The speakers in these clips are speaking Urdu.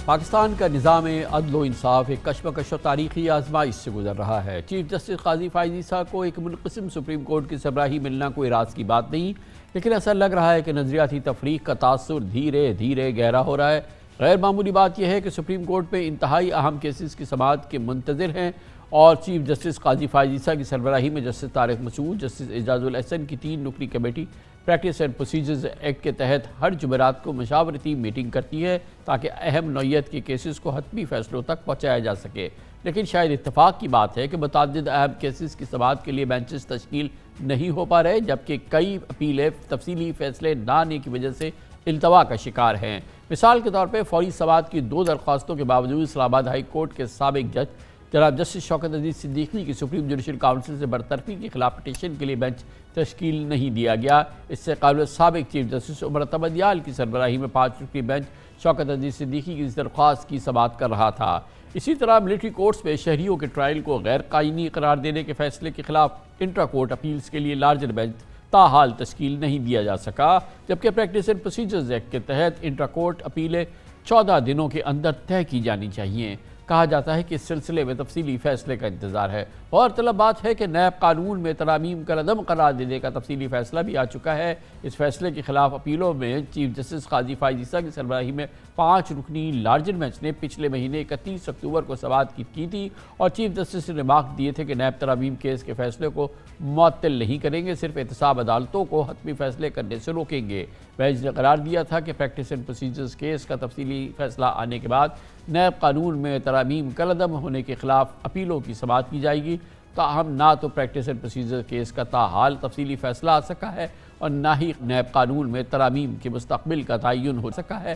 پاکستان کا نظام عدل و انصاف ایک کشمکش و تاریخی آزمائش سے گزر رہا ہے۔ چیف جسٹس قاضی فائز عیسیٰ کو ایک منقسم سپریم کورٹ کی سربراہی ملنا کوئی راز کی بات نہیں، لیکن ایسا لگ رہا ہے کہ نظریاتی تفریق کا تاثر دھیرے دھیرے گہرا ہو رہا ہے۔ غیر معمولی بات یہ ہے کہ سپریم کورٹ میں انتہائی اہم کیسز کی سماعت کے منتظر ہیں اور چیف جسٹس قاضی فائز عیسیٰ کی سربراہی میں جسٹس طارق مسعود، جسٹس اعجاز الاحسن کی 3 رکنی committee practice and procedures act کے تحت ہر جمعرات کو مشاورتی میٹنگ کرتی ہے تاکہ اہم نوعیت کے کیسز کو حتمی فیصلوں تک پہنچایا جا سکے۔ لیکن شاید اتفاق کی بات ہے کہ متعدد اہم کیسز کی سماعت کے لیے بینچز تشکیل نہیں ہو پا رہے، جبکہ کئی اپیلیں تفصیلی فیصلے نہ آنے کی وجہ سے التوا کا شکار ہیں۔ مثال کے طور پہ فوری سماعت کی 2 درخواستوں کے باوجود اسلام آباد ہائی کورٹ کے سابق جج جناب جسٹس شوکت عزیز صدیقی کی سپریم جوڈیشل کاؤنسل سے برطرفی کے خلاف پٹیشن کے لیے بینچ تشکیل نہیں دیا گیا۔ اس سے قبل سابق چیف جسٹس عمر اتم کی سربراہی میں 5 رکنی بینچ شوکت عزیز صدیقی کی اس درخواست کی سماعت کر رہا تھا۔ اسی طرح ملٹری کورٹس میں شہریوں کے ٹرائل کو غیر قانونی قرار دینے کے فیصلے کے خلاف انٹرا کورٹ اپیلز کے لیے لارجر بینچ تاحال تشکیل نہیں دیا جا سکا، جبکہ پریکٹس اینڈ پروسیجرز ایکٹ کے تحت انٹرا کورٹ اپیلیں 14 دنوں کے اندر طے کی جانی چاہیے۔ کہا جاتا ہے کہ اس سلسلے میں تفصیلی فیصلے کا انتظار ہے۔ اور طلب بات ہے کہ نیب قانون میں ترامیم کا عدم قرار دینے کا تفصیلی فیصلہ بھی آ چکا ہے۔ اس فیصلے کے خلاف اپیلوں میں چیف جسٹس قاضی فائز عیسیٰ کی سربراہی میں 5 رکنی لارجر بینچ نے پچھلے مہینے 31 اکتوبر کو سماعت کی تھی اور چیف جسٹس نے ریمارک دیے تھے کہ نیب ترامیم کیس کے فیصلے کو معطل نہیں کریں گے، صرف احتساب عدالتوں کو حتمی فیصلے کرنے سے روکیں گے۔ بینچ نے قرار دیا تھا کہ پریکٹس اینڈ پروسیجرز کیس کا تفصیلی فیصلہ آنے کے بعد نیب قانون میں ترامیم کالعدم ہونے کے خلاف اپیلوں کی سماعت کی جائے گی۔ تاہم نہ تو پریکٹس اینڈ پروسیجر کیس کا تاحال تفصیلی فیصلہ آ سکا ہے اور نہ ہی نیب قانون میں ترامیم کے مستقبل کا تعین ہو سکا ہے۔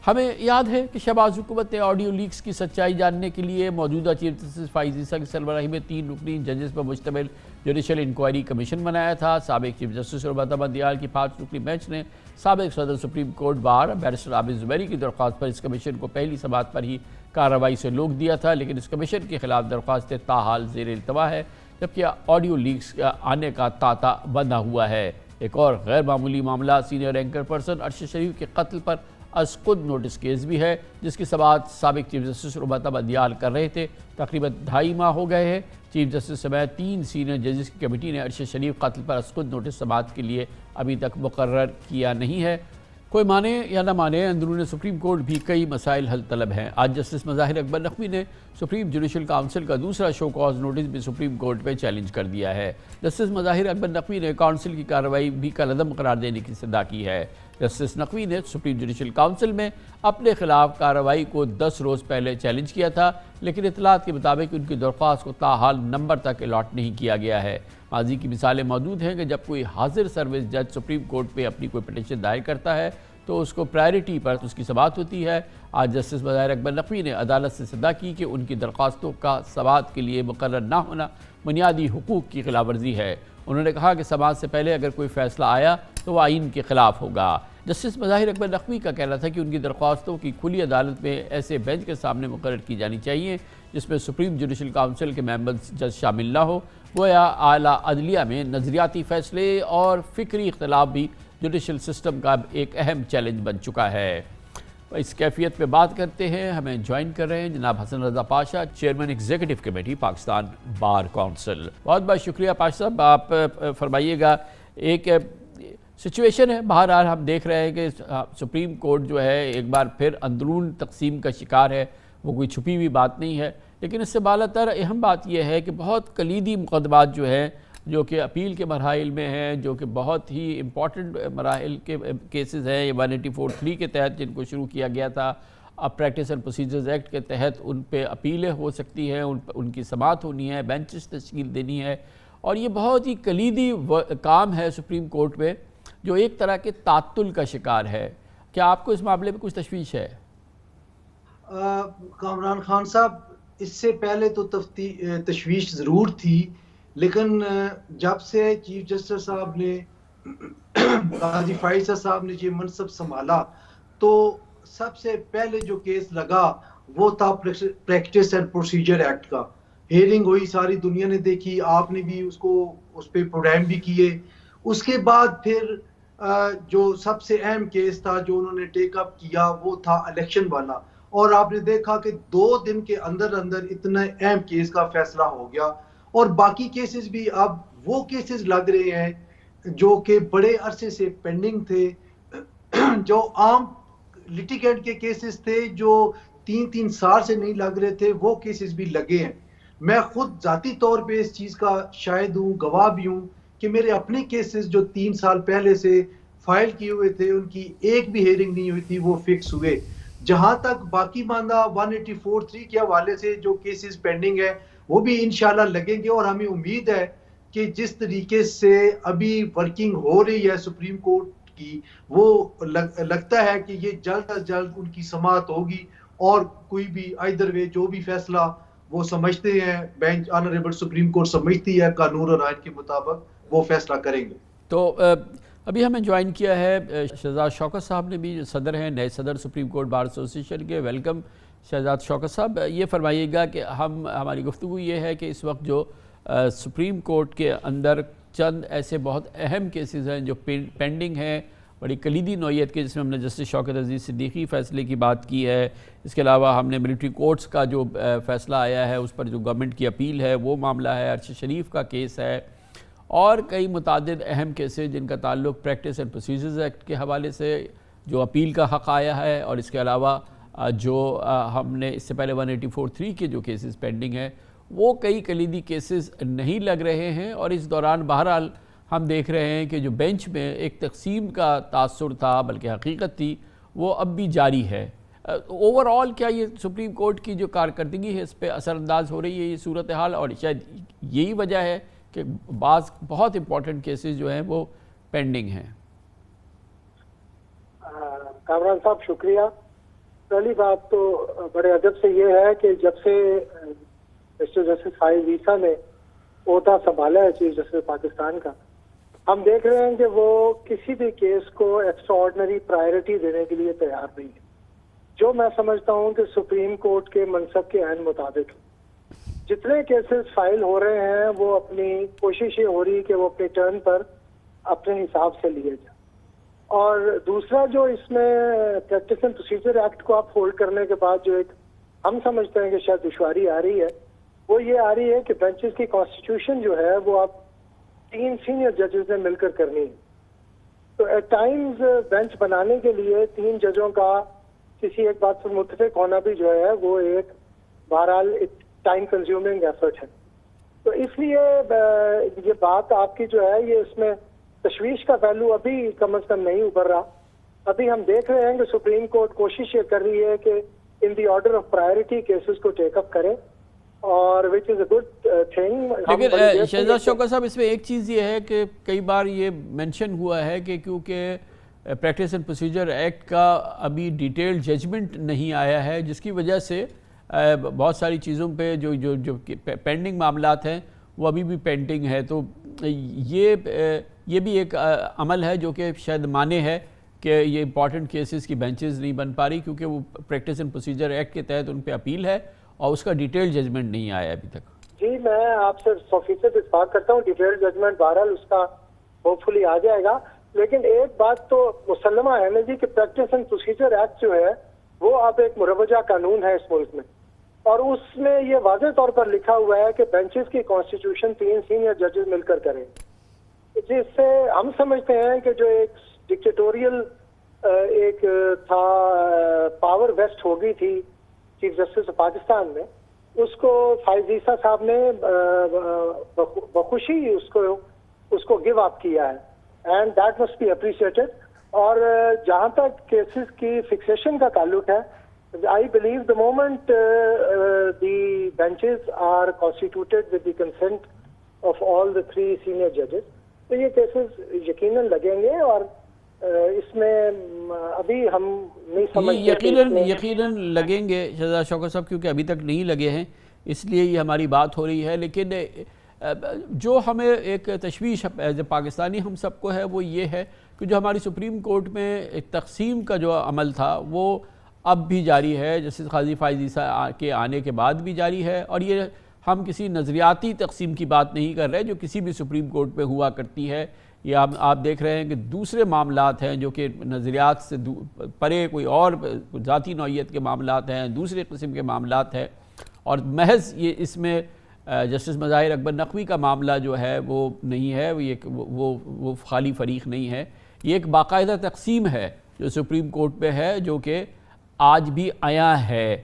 ہمیں یاد ہے کہ شہباز حکومت نے آڈیو لیکس کی سچائی جاننے کے لیے موجودہ چیف جسٹس فائز عیسیٰ کی سربراہی میں 3 رکنی ججز پر مشتمل جوڈیشل انکوائری کمیشن بنایا تھا۔ سابق چیف جسٹس عمر اتم کی 5 رکنی بینچ نے سابق صدر سپریم کورٹ بار بیرسٹر عابد زبیری کی درخواست پر اس کمیشن کو پہلی سماعت پر ہی کارروائی سے روک دیا تھا، لیکن اس کمیشن کے خلاف درخواستیں تاحال زیر التوا ہے، جبکہ آڈیو لیکس آنے کا تانتا بندھا ہوا ہے۔ ایک اور غیر معمولی معاملہ سینئر اینکر پرسن ارشد شریف کے قتل پر از خود نوٹس کیس بھی ہے، جس کی سماعت سابق چیف جسٹس عمر اتم کر رہے تھے۔ تقریباً 2.5 ماہ ہو گئے ہیں۔ چیف جسٹس سمیت 3 سینئر ججز کی کمیٹی نے ارشد شریف قتل پر از خود نوٹس سماعت کے لیے ابھی تک مقرر کیا نہیں ہے۔ کوئی مانے یا نہ مانے، اندرون سپریم کورٹ بھی کئی مسائل حل طلب ہیں۔ آج جسٹس مظاہر اکبر نقوی نے سپریم جوڈیشل کاؤنسل کا دوسرا شو کاز نوٹس بھی سپریم کورٹ میں چیلنج کر دیا ہے۔ جسٹس مظاہر اکبر نقوی نے کاؤنسل کی کارروائی بھی کالعدم قرار دینے کی استدعا کی ہے۔ جسٹس نقوی نے سپریم جوڈیشل کاؤنسل میں اپنے خلاف کارروائی کو 10 روز پہلے چیلنج کیا تھا، لیکن اطلاعات کے مطابق ان کی درخواست کو تاحال نمبر تک الاٹ نہیں کیا گیا ہے۔ ماضی کی مثالیں موجود ہیں کہ جب کوئی حاضر سروس جج سپریم کورٹ میں اپنی کوئی پٹیشن دائر کرتا ہے تو اس کو پرائرٹی پر اس کی سماعت ہوتی ہے۔ آج جسٹس مظاہر اکبر نقوی نے عدالت سے استدعا کی کہ ان کی درخواستوں کا سماعت کے لیے مقرر نہ ہونا بنیادی حقوق کی خلاف ورزی ہے۔ انہوں نے کہا کہ سماعت سے پہلے اگر کوئی فیصلہ آیا تو وہ آئین کے خلاف ہوگا۔ جسٹس مظاہر اکبر نقوی کا کہنا تھا کہ ان کی درخواستوں کی کھلی عدالت میں ایسے بینچ کے سامنے مقرر کی جانی چاہیے جس میں سپریم جوڈیشل کاؤنسل کے ممبرز جج شامل نہ ہو، گویا اعلیٰ عدلیہ میں نظریاتی فیصلے اور فکری اختلاف بھی جوڈیشل سسٹم کا ایک اہم چیلنج بن چکا ہے۔ اس کیفیت پہ بات کرتے ہیں، ہمیں جوائن کر رہے ہیں جناب Hassan Raza Pasha, chairman executive committee Pakistan bar council. بہت بہت شکریہ پاشا صاحب، آپ فرمائیے گا۔ ایک سچویشن ہے، بہرحال ہم دیکھ رہے ہیں کہ سپریم کورٹ جو ہے ایک بار پھر اندرون تقسیم کا شکار ہے، وہ کوئی چھپی ہوئی بات نہیں ہے، لیکن اس سے بالاتر اہم بات یہ ہے کہ بہت کلیدی مقدمات جو ہیں جو کہ اپیل کے مراحل میں ہیں، جو کہ بہت ہی امپورٹنٹ مراحل کے کیسز ہیں، یہ 184(3) کے تحت جن کو شروع کیا گیا تھا، اب پریکٹس اینڈ پروسیجرز ایکٹ کے تحت ان پہ اپیلیں ہو سکتی ہیں، ان کی سماعت ہونی ہے، بینچز تشکیل دینی ہے، اور یہ بہت ہی کلیدی کام ہے سپریم کورٹ میں جو ایک طرح کے تعطل کا شکار ہے۔ کیا آپ کو اس معاملے میں کچھ تشویش ہے؟ کامران خان صاحب، اس سے پہلے تو تشویش ضرور تھی، لیکن جب سے چیف جسٹس صاحب نے قاضی فائز صاحب نے یہ منصب سنبھالا تو سب سے پہلے جو کیس لگا وہ تھا پریکٹس اینڈ پروسیجر ایکٹ کا۔ ہیئرنگ ہوئی، ساری دنیا نے دیکھی، آپ نے بھی اس پہ پروگرام بھی کیے۔ اس کے بعد پھر جو سب سے اہم کیس تھا جو انہوں نے ٹیک اپ کیا وہ تھا الیکشن والا، اور آپ نے دیکھا کہ 2 دن کے اندر اندر اتنا اہم کیس کا فیصلہ ہو گیا، اور باقی کیسز بھی اب وہ کیسز لگ رہے ہیں جو کہ بڑے عرصے سے پینڈنگ تھے، جو عام لٹیگنٹ کے کیسز تھے جو 3 سال سے نہیں لگ رہے تھے، وہ کیسز بھی لگے ہیں۔ میں خود ذاتی طور پہ اس چیز کا شاہد ہوں، گواہ بھی ہوں کہ میرے اپنے کیسز جو 3 سال پہلے سے فائل کیے ہوئے تھے ان کی ایک بھی ہیئرنگ نہیں ہوئی تھی، وہ فکس ہوئے۔ جہاں تک باقی ماندہ 184(3) کے حوالے سے جو کیسز پینڈنگ ہے وہ بھی انشاءاللہ لگیں گے، اور ہمیں امید ہے کہ جس طریقے سے ابھی ورکنگ ہو رہی ہے سپریم کورٹ کی، وہ لگتا ہے کہ یہ جلد از جلد ان کی سماعت ہوگی، اور کوئی بھی آئیدر وے جو بھی فیصلہ وہ سمجھتے ہیں، بینچ آنریبل سپریم کورٹ سمجھتی ہے قانون اور آئین کے مطابق، وہ فیصلہ کریں گے۔ تو ابھی ہمیں جوائن کیا ہے شہزاد شوکت صاحب نے بھی، جو صدر ہیں، نئے صدر سپریم کورٹ بار ایسوسیشن کے۔ ویلکم شہزاد شوکت صاحب۔ یہ فرمائیے گا کہ ہماری گفتگو یہ ہے کہ اس وقت جو سپریم کورٹ کے اندر چند ایسے بہت اہم کیسز ہیں جو پینڈنگ ہیں، بڑی کلیدی نوعیت کے، جس میں ہم نے جسٹس شوکت عزیز صدیقی فیصلے کی بات کی ہے، اس کے علاوہ ہم نے ملٹری کورٹس کا جو فیصلہ آیا ہے اس پر جو گورنمنٹ کی اپیل ہے وہ معاملہ ہے، ارشد شریف کا کیس ہے، اور کئی متعدد اہم کیسز جن کا تعلق پریکٹس اینڈ پروسیجرز ایکٹ کے حوالے سے جو اپیل کا حق آیا ہے، اور اس کے علاوہ جو ہم نے اس سے پہلے 184(3) کے جو کیسز پینڈنگ ہیں، وہ کئی کلیدی کیسز نہیں لگ رہے ہیں، اور اس دوران بہرحال ہم دیکھ رہے ہیں کہ جو بینچ میں ایک تقسیم کا تاثر تھا، بلکہ حقیقت تھی، وہ اب بھی جاری ہے۔ اوورآل کیا یہ سپریم کورٹ کی جو کارکردگی ہے اس پہ اثر انداز ہو رہی ہے یہ صورتحال، اور شاید یہی وجہ ہے کہ بعض بہت امپورٹنٹ کیسز جو ہیں وہ پینڈنگ ہیں؟ کامران صاحب شکریہ۔ پہلی بات تو بڑے ادب سے یہ ہے کہ جب سے مسٹر جسٹس فائز عیسیٰ نے عہدہ سنبھالا ہے چیف جسٹس پاکستان کا، ہم دیکھ رہے ہیں کہ وہ کسی بھی کیس کو ایکسٹرا آرڈنری پرائرٹی دینے کے لیے تیار نہیں ہے، جو میں سمجھتا ہوں کہ سپریم کورٹ کے منصب کے عین مطابق جتنے کیسز فائل ہو رہے ہیں وہ اپنی کوشش یہ ہو رہی ہے کہ وہ اپنے ٹرن پر اپنے حساب سے لیے جائیں۔ اور دوسرا جو اس میں پریکٹس اینڈ پروسیجر ایکٹ کو آپ ہولڈ کرنے کے بعد جو ایک ہم سمجھتے ہیں کہ شاید دشواری آ رہی ہے، وہ یہ آ رہی ہے کہ بینچز کی کانسٹیٹیوشن جو ہے وہ اب 3 سینئر ججز نے مل کر کرنی ہے۔ تو ایٹ ٹائمز بینچ بنانے کے لیے 3 ججوں کا کسی ایک بات پر متفق ہونا بھی جو ہے وہ ایک بہرحال ٹائم کنزیومنگ ایفرٹ ہے۔ تو اس لیے یہ بات آپ کی جو ہے یہ اس میں تشویش کا پہلو ابھی کم از کم نہیں ابھر رہا۔ ابھی ہم دیکھ رہے ہیں کہ سپریم کورٹ کوشش یہ کر رہی ہے کہ in the order of priority cases کو ٹیک اپ کرے، اور وچ از اے گڈ تھنگ۔ لیکن شہزاد شوکت صاحب اس میں ایک چیز یہ ہے کہ کئی بار یہ مینشن ہوا ہے کہ کیونکہ پریکٹس اینڈ پروسیجر ایکٹ کا ابھی ڈیٹیل ججمنٹ نہیں آیا ہے، جس کی وجہ سے بہت ساری چیزوں پہ جو پینڈنگ معاملات ہیں وہ ابھی بھی پینڈنگ ہے۔ تو یہ بھی ایک عمل ہے جو کہ شاید مانے ہے کہ یہ امپورٹنٹ کیسز کی بینچز نہیں بن پا رہی، کیونکہ وہ پریکٹس اینڈ پروسیجر ایکٹ کے تحت ان پہ اپیل ہے اور اس کا ڈیٹیل ججمنٹ نہیں آیا ابھی تک۔ جی میں آپ سے 100% اتفاق کرتا ہوں، ڈیٹیل ججمنٹ بہرحال اس کا ہوپ فلی آ جائے گا، لیکن ایک بات تو مسلمہ ہے نا جی کہ پریکٹس اینڈ پروسیجر ایکٹ جو ہے وہ اب ایک مروجہ قانون ہے اس ملک میں، اور اس میں یہ واضح طور پر لکھا ہوا ہے کہ بینچز کی کانسٹیٹیوشن 3 سینئر ججز مل کر کریں، جس سے ہم سمجھتے ہیں کہ جو ایک ڈکٹیٹوریل ایک تھا پاور ویسٹ ہو گئی تھی چیف جسٹس پاکستان میں، اس کو فائز عیسیٰ صاحب نے بخوشی اس کو گیو اپ کیا ہے، and that must be appreciated. اور جہاں تک کیسز کی فکسیشن کا تعلق ہے، I believe the moment the benches are constituted with the consent of all the 3 senior judges, تو یہ کیسز یقیناً لگیں گے، اور اس میں ابھی ہم نہیں سمجھتے یقیناً لگیں گے شہزاد شوکت صاحب، کیونکہ ابھی تک نہیں لگے ہیں، اس لیے یہ ہماری بات ہو رہی ہے۔ لیکن جو ہمیں ایک تشویش ایز اے پاکستانی ہم سب کو ہے وہ یہ ہے کہ جو ہماری سپریم کورٹ میں ایک تقسیم کا جو عمل تھا وہ اب بھی جاری ہے، جسٹس قاضی فائز عیسیٰ کے آنے کے بعد بھی جاری ہے، اور یہ ہم کسی نظریاتی تقسیم کی بات نہیں کر رہے جو کسی بھی سپریم کورٹ پہ ہوا کرتی ہے۔ یہ آپ دیکھ رہے ہیں کہ دوسرے معاملات ہیں جو کہ نظریات سے پرے کوئی اور ذاتی نوعیت کے معاملات ہیں، دوسرے قسم کے معاملات ہیں، اور محض یہ اس میں جسٹس مظاہر اکبر نقوی کا معاملہ جو ہے وہ نہیں ہے، وہ خالی فریق نہیں ہے، یہ ایک باقاعدہ تقسیم ہے جو سپریم کورٹ پہ ہے، جو کہ آج بھی عیاں ہے۔